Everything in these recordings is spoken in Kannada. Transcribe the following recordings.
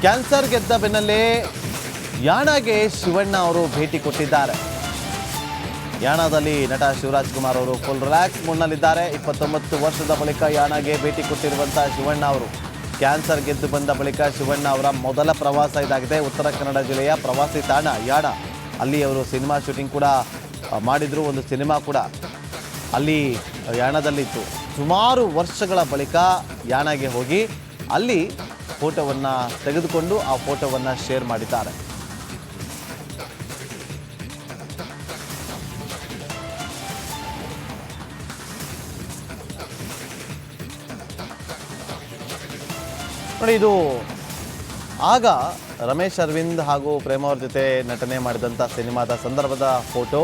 ಕ್ಯಾನ್ಸರ್ ಗೆದ್ದ ಬೆನ್ನಲ್ಲೇ ಯಾಣಗೆ ಶಿವಣ್ಣ ಅವರು ಭೇಟಿ ಕೊಟ್ಟಿದ್ದಾರೆ. ಯಾಣದಲ್ಲಿ ನಟ ಶಿವರಾಜ್ ಕುಮಾರ್ ಅವರು ಫುಲ್ ರಿಲ್ಯಾಕ್ಸ್ ಮೂಡ್ನಲ್ಲಿದ್ದಾರೆ. 29 ವರ್ಷದ ಬಳಿಕ ಯಾಣಗೆ ಭೇಟಿ ಕೊಟ್ಟಿರುವಂತಹ ಶಿವಣ್ಣ ಅವರು ಕ್ಯಾನ್ಸರ್ ಗೆದ್ದು ಬಂದ ಬಳಿಕ ಶಿವಣ್ಣ ಅವರ ಮೊದಲ ಪ್ರವಾಸ ಇದಾಗಿದೆ. ಉತ್ತರ ಕನ್ನಡ ಜಿಲ್ಲೆಯ ಪ್ರವಾಸಿ ತಾಣ ಯಾಣ. ಅಲ್ಲಿ ಅವರು ಸಿನಿಮಾ ಶೂಟಿಂಗ್ ಕೂಡ ಮಾಡಿದ್ರು. ಒಂದು ಸಿನಿಮಾ ಕೂಡ ಅಲ್ಲಿ ಯಾಣದಲ್ಲಿತ್ತು. ಸುಮಾರು ವರ್ಷಗಳ ಬಳಿಕ ಯಾಣಗೆ ಹೋಗಿ ಅಲ್ಲಿ ಫೋಟೋವನ್ನು ತೆಗೆದುಕೊಂಡು ಆ ಫೋಟೋವನ್ನು ಶೇರ್ ಮಾಡಿದ್ದಾರೆ. ನೋಡಿ, ಇದು ಆಗ ರಮೇಶ್ ಅರವಿಂದ್ ಹಾಗೂ ಪ್ರೇಮ ಅವ್ರ ಜೊತೆ ನಟನೆ ಮಾಡಿದಂಥ ಸಿನಿಮಾದ ಸಂದರ್ಭದ ಫೋಟೋ.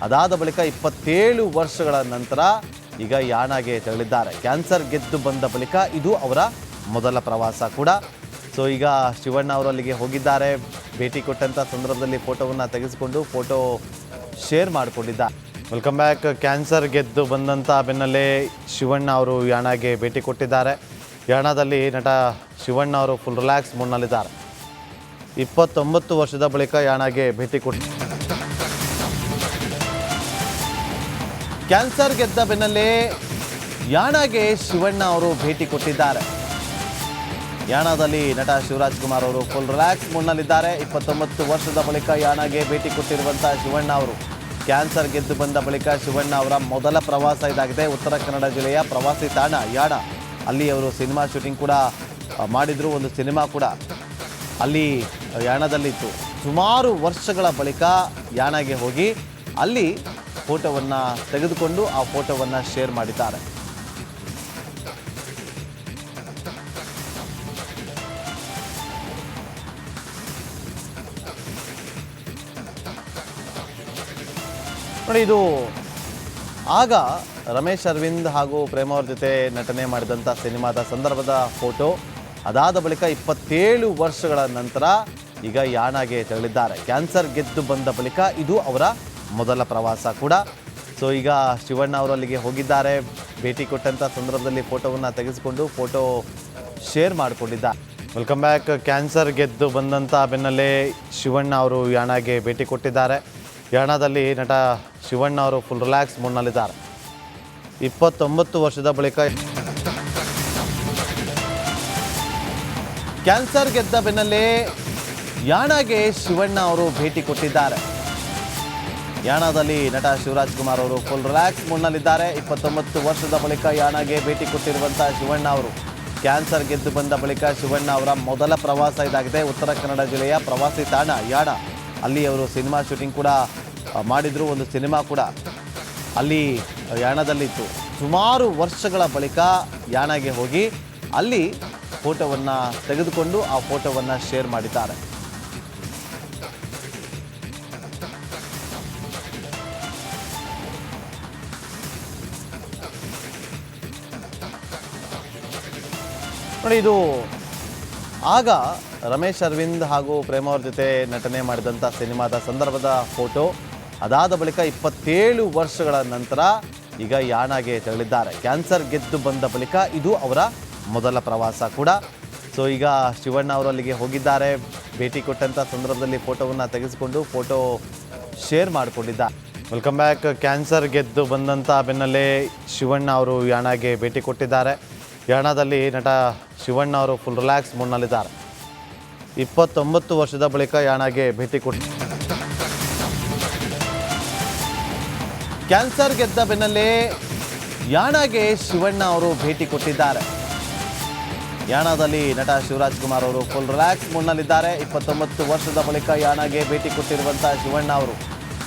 ಅದಾದ ಬಳಿಕ 27 ವರ್ಷಗಳ ನಂತರ ಈಗ ಯಾಣಗೆ ತೆರಳಿದ್ದಾರೆ. ಕ್ಯಾನ್ಸರ್ ಗೆದ್ದು ಬಂದ ಬಳಿಕ ಇದು ಅವರ ಮೊದಲ ಪ್ರವಾಸ ಕೂಡ. ಸೊ ಈಗ ಶಿವಣ್ಣ ಅವರು ಅಲ್ಲಿಗೆ ಹೋಗಿದ್ದಾರೆ. ಭೇಟಿ ಕೊಟ್ಟಂಥ ಸಂದರ್ಭದಲ್ಲಿ ಫೋಟೋವನ್ನು ತೆಗೆಸಿಕೊಂಡು ಫೋಟೋ ಶೇರ್ ಮಾಡಿಕೊಂಡಿದ್ದಾರೆ. Welcome back. ಕ್ಯಾನ್ಸರ್ ಗೆದ್ದು ಬಂದಂಥ ಬೆನ್ನಲ್ಲೇ ಶಿವಣ್ಣ ಅವರು ಯಾಣಗೆ ಭೇಟಿ ಕೊಟ್ಟಿದ್ದಾರೆ. ಯಾಣದಲ್ಲಿ ನಟ ಶಿವಣ್ಣ ಅವರು ಫುಲ್ ರಿಲ್ಯಾಕ್ಸ್ ಮೂಡ್ನಲ್ಲಿದ್ದಾರೆ. 29 ವರ್ಷದ ಬಳಿಕ ಯಾಣಗೆ ಭೇಟಿ ಕೊಟ್ಟು ಕ್ಯಾನ್ಸರ್ ಗೆದ್ದ ಬೆನ್ನಲ್ಲೇ ಯಾಣಗೆ ಶಿವಣ್ಣ ಅವರು ಭೇಟಿ ಕೊಟ್ಟಿದ್ದಾರೆ. ಯಾಣದಲ್ಲಿ ನಟ ಶಿವರಾಜ್ ಕುಮಾರ್ ಅವರು ಫುಲ್ ರಿಲ್ಯಾಕ್ಸ್ ಮೂಡ್ನಲ್ಲಿದ್ದಾರೆ. 29 ವರ್ಷದ ಬಳಿಕ ಯಾಣಗೆ ಭೇಟಿ ಕೊಟ್ಟಿರುವಂತಹ ಶಿವಣ್ಣ ಅವರು ಕ್ಯಾನ್ಸರ್ ಗೆದ್ದು ಬಂದ ಬಳಿಕ ಶಿವಣ್ಣ ಅವರ ಮೊದಲ ಪ್ರವಾಸ ಇದಾಗಿದೆ. ಉತ್ತರ ಕನ್ನಡ ಜಿಲ್ಲೆಯ ಪ್ರವಾಸಿ ತಾಣ ಯಾಣ. ಅಲ್ಲಿ ಅವರು ಸಿನಿಮಾ ಶೂಟಿಂಗ್ ಕೂಡ ಮಾಡಿದ್ರು. ಒಂದು ಸಿನಿಮಾ ಕೂಡ ಅಲ್ಲಿ ಯಾಣದಲ್ಲಿತ್ತು. ಸುಮಾರು ವರ್ಷಗಳ ಬಳಿಕ ಯಾಣಗೆ ಹೋಗಿ ಅಲ್ಲಿ ಫೋಟೋವನ್ನು ತೆಗೆದುಕೊಂಡು ಆ ಫೋಟೋವನ್ನು ಶೇರ್ ಮಾಡಿದ್ದಾರೆ. ನೋಡಿ, ಇದು ಆಗ ರಮೇಶ್ ಅರವಿಂದ್ ಹಾಗೂ ಪ್ರೇಮ ಅವ್ರ ಜೊತೆ ನಟನೆ ಮಾಡಿದಂಥ ಸಿನಿಮಾದ ಸಂದರ್ಭದ ಫೋಟೋ. ಅದಾದ ಬಳಿಕ 27 ವರ್ಷಗಳ ನಂತರ ಈಗ ಯಾಣಗೆ ತೆರಳಿದ್ದಾರೆ. ಕ್ಯಾನ್ಸರ್ ಗೆದ್ದು ಬಂದ ಬಳಿಕ ಇದು ಅವರ ಮೊದಲ ಪ್ರವಾಸ ಕೂಡ. ಸೊ ಈಗ ಶಿವಣ್ಣ ಅವರು ಅಲ್ಲಿಗೆ ಹೋಗಿದ್ದಾರೆ. ಭೇಟಿ ಕೊಟ್ಟಂಥ ಸಂದರ್ಭದಲ್ಲಿ ಫೋಟೋವನ್ನು ತೆಗೆಸಿಕೊಂಡು ಫೋಟೋ ಶೇರ್ ಮಾಡಿಕೊಂಡಿದ್ದಾರೆ. Welcome back. ಕ್ಯಾನ್ಸರ್ ಗೆದ್ದು ಬಂದಂಥ ಬೆನ್ನಲ್ಲೇ ಶಿವಣ್ಣ ಅವರು ಯಾಣಗೆ ಭೇಟಿ ಕೊಟ್ಟಿದ್ದಾರೆ. ಯಾಣದಲ್ಲಿ ನಟ ಶಿವಣ್ಣ ಅವರು ಫುಲ್ ರಿಲ್ಯಾಕ್ಸ್ ಮೂಡ್ನಲ್ಲಿದ್ದಾರೆ. 29 ವರ್ಷದ ಬಳಿಕ ಕ್ಯಾನ್ಸರ್ ಗೆದ್ದ ಬೆನ್ನಲ್ಲೇ ಯಾಣಗೆ ಶಿವಣ್ಣ ಅವರು ಭೇಟಿ ಕೊಟ್ಟಿದ್ದಾರೆ. ಯಾಣದಲ್ಲಿ ನಟ ಶಿವರಾಜ್ ಕುಮಾರ್ ಅವರು ಫುಲ್ ರಿಲ್ಯಾಕ್ಸ್ ಮೂಡ್ನಲ್ಲಿದ್ದಾರೆ. 29 ವರ್ಷದ ಬಳಿಕ ಯಾಣಗೆ ಭೇಟಿ ಕೊಟ್ಟಿರುವಂತಹ ಶಿವಣ್ಣ ಅವರು ಕ್ಯಾನ್ಸರ್ ಗೆದ್ದು ಬಂದ ಬಳಿಕ ಶಿವಣ್ಣ ಅವರ ಮೊದಲ ಪ್ರವಾಸ ಇದಾಗಿದೆ. ಉತ್ತರ ಕನ್ನಡ ಜಿಲ್ಲೆಯ ಪ್ರವಾಸಿ ತಾಣ ಯಾಣ. ಅಲ್ಲಿ ಅವರು ಸಿನಿಮಾ ಶೂಟಿಂಗ್ ಕೂಡ ಮಾಡಿದ್ರು. ಒಂದು ಸಿನಿಮಾ ಕೂಡ ಅಲ್ಲಿ ಯಾಣದಲ್ಲಿತ್ತು. ಸುಮಾರು ವರ್ಷಗಳ ಬಳಿಕ ಯಾಣಗೆ ಹೋಗಿ ಅಲ್ಲಿ ಫೋಟೋವನ್ನು ತೆಗೆದುಕೊಂಡು ಆ ಫೋಟೋವನ್ನು ಶೇರ್ ಮಾಡಿದ್ದಾರೆ. ನೋಡಿ, ಇದು ಆಗ ರಮೇಶ್ ಅರವಿಂದ್ ಹಾಗೂ ಪ್ರೇಮ ಅವ್ರ ಜೊತೆ ನಟನೆ ಮಾಡಿದಂಥ ಸಿನಿಮಾದ ಸಂದರ್ಭದ ಫೋಟೋ. ಅದಾದ ಬಳಿಕ 27 ವರ್ಷಗಳ ನಂತರ ಈಗ ಯಾಣಗೆ ತೆರಳಿದ್ದಾರೆ. ಕ್ಯಾನ್ಸರ್ ಗೆದ್ದು ಬಂದ ಬಳಿಕ ಇದು ಅವರ ಮೊದಲ ಪ್ರವಾಸ ಕೂಡ. ಸೊ ಈಗ ಶಿವಣ್ಣ ಅವರು ಅಲ್ಲಿಗೆ ಹೋಗಿದ್ದಾರೆ. ಭೇಟಿ ಕೊಟ್ಟಂಥ ಸಂದರ್ಭದಲ್ಲಿ ಫೋಟೋವನ್ನು ತೆಗೆಸಿಕೊಂಡು ಫೋಟೋ ಶೇರ್ ಮಾಡಿಕೊಂಡಿದ್ದಾರೆ. Welcome back. ಕ್ಯಾನ್ಸರ್ ಗೆದ್ದು ಬಂದಂಥ ಬೆನ್ನಲ್ಲೇ ಶಿವಣ್ಣ ಅವರು ಯಾಣಗೆ ಭೇಟಿ ಕೊಟ್ಟಿದ್ದಾರೆ. ಯಾಣದಲ್ಲಿ ನಟ ಶಿವಣ್ಣ ಅವರು ಫುಲ್ ರಿಲ್ಯಾಕ್ಸ್ ಮೂಡ್ನಲ್ಲಿದ್ದಾರೆ. 29 ವರ್ಷದ ಬಳಿಕ ಯಾಣಗೆ ಭೇಟಿ ಕೊಟ್ಟು ಕ್ಯಾನ್ಸರ್ ಗೆದ್ದ ಬೆನ್ನಲ್ಲೇ ಯಾಣಗೆ ಶಿವಣ್ಣ ಅವರು ಭೇಟಿ ಕೊಟ್ಟಿದ್ದಾರೆ. ಯಾಣದಲ್ಲಿ ನಟ ಶಿವರಾಜ್ ಕುಮಾರ್ ಅವರು ಫುಲ್ ರಿಲ್ಯಾಕ್ಸ್ ಮೂಡ್ನಲ್ಲಿದ್ದಾರೆ. 29 ವರ್ಷದ ಬಳಿಕ ಯಾಣಗೆ ಭೇಟಿ ಕೊಟ್ಟಿರುವಂತಹ ಶಿವಣ್ಣ ಅವರು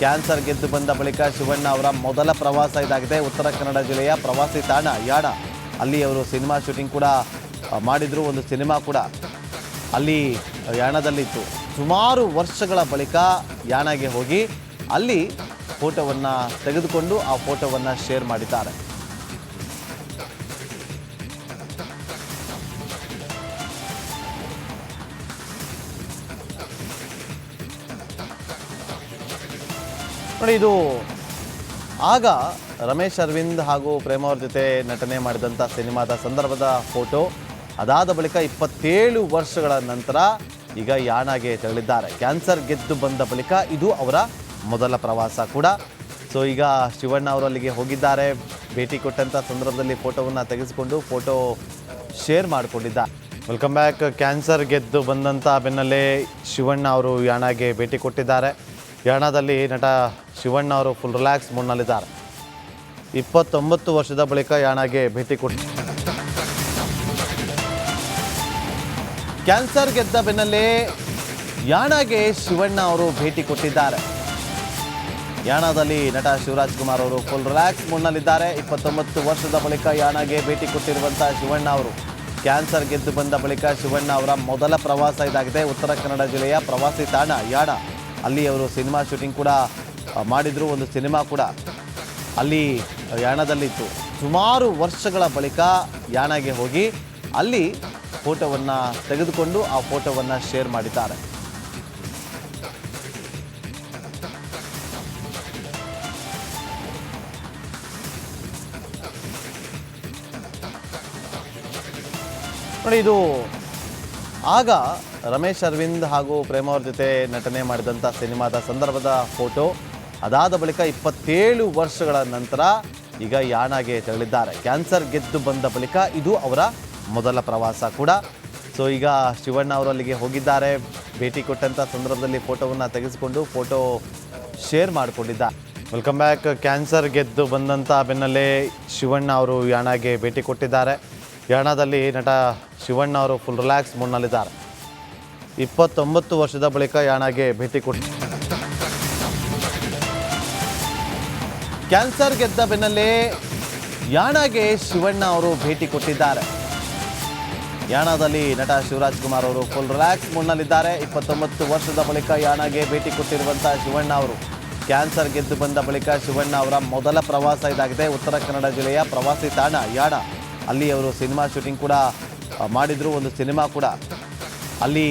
ಕ್ಯಾನ್ಸರ್ ಗೆದ್ದು ಬಂದ ಬಳಿಕ ಶಿವಣ್ಣ ಅವರ ಮೊದಲ ಪ್ರವಾಸ ಇದಾಗಿದೆ. ಉತ್ತರ ಕನ್ನಡ ಜಿಲ್ಲೆಯ ಪ್ರವಾಸಿ ತಾಣ ಯಾಣ. ಅಲ್ಲಿ ಅವರು ಸಿನಿಮಾ ಶೂಟಿಂಗ್ ಕೂಡ ಮಾಡಿದ್ರು. ಒಂದು ಸಿನಿಮಾ ಕೂಡ ಅಲ್ಲಿ ಯಾಣದಲ್ಲಿತ್ತು. ಸುಮಾರು ವರ್ಷಗಳ ಬಳಿಕ ಯಾಣಗೆ ಹೋಗಿ ಅಲ್ಲಿ ಫೋಟೋವನ್ನು ತೆಗೆದುಕೊಂಡು ಆ ಫೋಟೋವನ್ನು ಶೇರ್ ಮಾಡಿದ್ದಾರೆ. ನೋಡಿ, ಇದು ಆಗ ರಮೇಶ್ ಅರವಿಂದ್ ಹಾಗೂ ಪ್ರೇಮ ಅವ್ರ ಜೊತೆ ನಟನೆ ಮಾಡಿದಂಥ ಸಿನಿಮಾದ ಸಂದರ್ಭದ ಫೋಟೋ. ಅದಾದ ಬಳಿಕ 27 ವರ್ಷಗಳ ನಂತರ ಈಗ ಯಾಣಗೆ ತೆರಳಿದ್ದಾರೆ. ಕ್ಯಾನ್ಸರ್ ಗೆದ್ದು ಬಂದ ಬಳಿಕ ಇದು ಅವರ ಮೊದಲ ಪ್ರವಾಸ ಕೂಡ. ಸೊ ಈಗ ಶಿವಣ್ಣ ಅವರು ಅಲ್ಲಿಗೆ ಹೋಗಿದ್ದಾರೆ. ಭೇಟಿ ಕೊಟ್ಟಂಥ ಸಂದರ್ಭದಲ್ಲಿ ಫೋಟೋವನ್ನು ತೆಗೆಸಿಕೊಂಡು ಫೋಟೋ ಶೇರ್ ಮಾಡಿಕೊಂಡಿದ್ದಾರೆ. Welcome back. ಕ್ಯಾನ್ಸರ್ ಗೆದ್ದು ಬಂದಂಥ ಬೆನ್ನಲ್ಲೇ ಶಿವಣ್ಣ ಅವರು ಯಾಣಗೆ ಭೇಟಿ ಕೊಟ್ಟಿದ್ದಾರೆ. ಯಾಣದಲ್ಲಿ ನಟ ಶಿವಣ್ಣ ಅವರು ಫುಲ್ ರಿಲ್ಯಾಕ್ಸ್ ಮೂಡ್ನಲ್ಲಿದ್ದಾರೆ. 29 ವರ್ಷದ ಬಳಿಕ ಯಾಣಗೆ ಭೇಟಿ ಕೊಟ್ಟು ಕ್ಯಾನ್ಸರ್ ಗೆದ್ದ ಬೆನ್ನಲ್ಲೇ ಯಾಣಗೆ ಶಿವಣ್ಣ ಅವರು ಭೇಟಿ ಕೊಟ್ಟಿದ್ದಾರೆ. ಯಾಣದಲ್ಲಿ ನಟ ಶಿವರಾಜ್ ಕುಮಾರ್ ಅವರು ಫುಲ್ ರಿಲ್ಯಾಕ್ಸ್ ಮೂಡ್ನಲ್ಲಿದ್ದಾರೆ. 29 ವರ್ಷದ ಬಳಿಕ ಯಾಣಗೆ ಭೇಟಿ ಕೊಟ್ಟಿರುವಂಥ ಶಿವಣ್ಣ ಅವರು ಕ್ಯಾನ್ಸರ್ ಗೆದ್ದು ಬಂದ ಬಳಿಕ ಶಿವಣ್ಣ ಅವರ ಮೊದಲ ಪ್ರವಾಸ ಇದಾಗಿದೆ. ಉತ್ತರ ಕನ್ನಡ ಜಿಲ್ಲೆಯ ಪ್ರವಾಸಿ ತಾಣ ಯಾಣ. ಅಲ್ಲಿ ಅವರು ಸಿನಿಮಾ ಶೂಟಿಂಗ್ ಕೂಡ ಮಾಡಿದ್ರು. ಒಂದು ಸಿನಿಮಾ ಕೂಡ ಅಲ್ಲಿ ಯಾಣದಲ್ಲಿತ್ತು. ಸುಮಾರು ವರ್ಷಗಳ ಬಳಿಕ ಯಾಣಗೆ ಹೋಗಿ ಅಲ್ಲಿ ಫೋಟೋವನ್ನು ತೆಗೆದುಕೊಂಡು ಆ ಫೋಟೋವನ್ನು ಶೇರ್ ಮಾಡಿದ್ದಾರೆ. ನೋಡಿ, ಇದು ಆಗ ರಮೇಶ್ ಅರವಿಂದ್ ಹಾಗೂ ಪ್ರೇಮ ಅವ್ರ ಜೊತೆ ನಟನೆ ಮಾಡಿದಂಥ ಸಿನಿಮಾದ ಸಂದರ್ಭದ ಫೋಟೋ. ಅದಾದ ಬಳಿಕ 27 ವರ್ಷಗಳ ನಂತರ ಈಗ ಯಾಣಗೆ ತೆರಳಿದ್ದಾರೆ. ಕ್ಯಾನ್ಸರ್ ಗೆದ್ದು ಬಂದ ಬಳಿಕ ಇದು ಅವರ ಮೊದಲ ಪ್ರವಾಸ ಕೂಡ. ಸೊ ಈಗ ಶಿವಣ್ಣ ಅವರು ಅಲ್ಲಿಗೆ ಹೋಗಿದ್ದಾರೆ. ಭೇಟಿ ಕೊಟ್ಟಂಥ ಸಂದರ್ಭದಲ್ಲಿ ಫೋಟೋವನ್ನು ತೆಗೆಸಿಕೊಂಡು ಫೋಟೋ ಶೇರ್ ಮಾಡಿಕೊಂಡಿದ್ದಾರೆ. Welcome back. ಕ್ಯಾನ್ಸರ್ ಗೆದ್ದು ಬಂದಂಥ ಬೆನ್ನಲ್ಲೇ ಶಿವಣ್ಣ ಅವರು ಯಾಣಗೆ ಭೇಟಿ ಕೊಟ್ಟಿದ್ದಾರೆ. ಯಾಣದಲ್ಲಿ ನಟ ಶಿವಣ್ಣ ಅವರು ಫುಲ್ ರಿಲ್ಯಾಕ್ಸ್ ಮೂಡ್ನಲ್ಲಿದ್ದಾರೆ. 29 ವರ್ಷದ ಬಳಿಕ ಯಾಣಗೆ ಭೇಟಿ ಕೊಟ್ಟು ಕ್ಯಾನ್ಸರ್ ಗೆದ್ದ ಬೆನ್ನಲ್ಲೇ ಯಾಣಗೆ ಶಿವಣ್ಣ ಅವರು ಭೇಟಿ ಕೊಟ್ಟಿದ್ದಾರೆ. ಯಾಣದಲ್ಲಿ ನಟ ಶಿವರಾಜ್ ಕುಮಾರ್ ಅವರು ಫುಲ್ ರಿಲ್ಯಾಕ್ಸ್ ಮೂಡ್ನಲ್ಲಿದ್ದಾರೆ. 29 ವರ್ಷದ ಬಳಿಕ ಯಾಣಗೆ ಭೇಟಿ ಕೊಟ್ಟಿರುವಂಥ ಶಿವಣ್ಣ ಅವರು ಕ್ಯಾನ್ಸರ್ ಗೆದ್ದು ಬಂದ ಬಳಿಕ ಶಿವಣ್ಣ ಅವರ ಮೊದಲ ಪ್ರವಾಸ ಇದಾಗಿದೆ. ಉತ್ತರ ಕನ್ನಡ ಜಿಲ್ಲೆಯ ಪ್ರವಾಸಿ ತಾಣ ಯಾಣ. ಅಲ್ಲಿ ಅವರು ಸಿನಿಮಾ ಶೂಟಿಂಗ್ ಕೂಡ ಮಾಡಿದ್ರು. ಒಂದು ಸಿನಿಮಾ ಕೂಡ ಅಲ್ಲಿ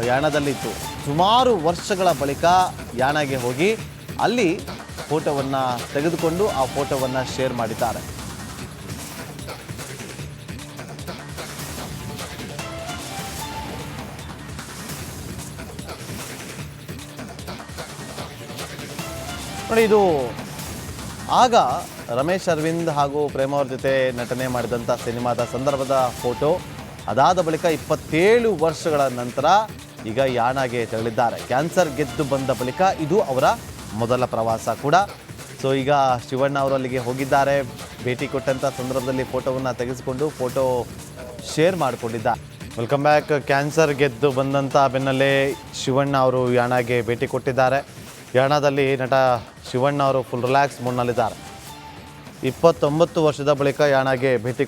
ಯಾಣದಲ್ಲಿತ್ತು. ಸುಮಾರು ವರ್ಷಗಳ ಬಳಿಕ ಯಾಣಗೆ ಹೋಗಿ ಅಲ್ಲಿ ಫೋಟೋವನ್ನು ತೆಗೆದುಕೊಂಡು ಆ ಫೋಟೋವನ್ನು ಶೇರ್ ಮಾಡಿದ್ದಾರೆ. ನೋಡಿ, ಇದು ಆಗ ರಮೇಶ್ ಅರವಿಂದ್ ಹಾಗೂ ಪ್ರೇಮ ಅವ್ರ ಜೊತೆ ನಟನೆ ಮಾಡಿದಂಥ ಸಿನಿಮಾದ ಸಂದರ್ಭದ ಫೋಟೋ. ಅದಾದ ಬಳಿಕ 27 ವರ್ಷಗಳ ನಂತರ ಈಗ ಯಾಣಗೆ ತೆರಳಿದ್ದಾರೆ. ಕ್ಯಾನ್ಸರ್ ಗೆದ್ದು ಬಂದ ಬಳಿಕ ಇದು ಅವರ ಮೊದಲ ಪ್ರವಾಸ ಕೂಡ. ಸೊ ಈಗ ಶಿವಣ್ಣ ಅವರು ಅಲ್ಲಿಗೆ ಹೋಗಿದ್ದಾರೆ. ಭೇಟಿ ಕೊಟ್ಟಂಥ ಸಂದರ್ಭದಲ್ಲಿ ಫೋಟೋವನ್ನು ತೆಗೆಸಿಕೊಂಡು ಫೋಟೋ ಶೇರ್ ಮಾಡಿಕೊಂಡಿದ್ದಾರೆ. Welcome back. ಕ್ಯಾನ್ಸರ್ ಗೆದ್ದು ಬಂದಂಥ ಬೆನ್ನಲ್ಲೇ ಶಿವಣ್ಣ ಅವರು ಯಾಣಗೆ ಭೇಟಿ ಕೊಟ್ಟಿದ್ದಾರೆ. ಯಾಣದಲ್ಲಿ ನಟ ಶಿವಣ್ಣ ಅವರು ಫುಲ್ ರಿಲ್ಯಾಕ್ಸ್ ಮೂಡ್ನಲ್ಲಿದ್ದಾರೆ. 29 ವರ್ಷದ ಬಳಿಕ ಯಾಣಗೆ ಭೇಟಿ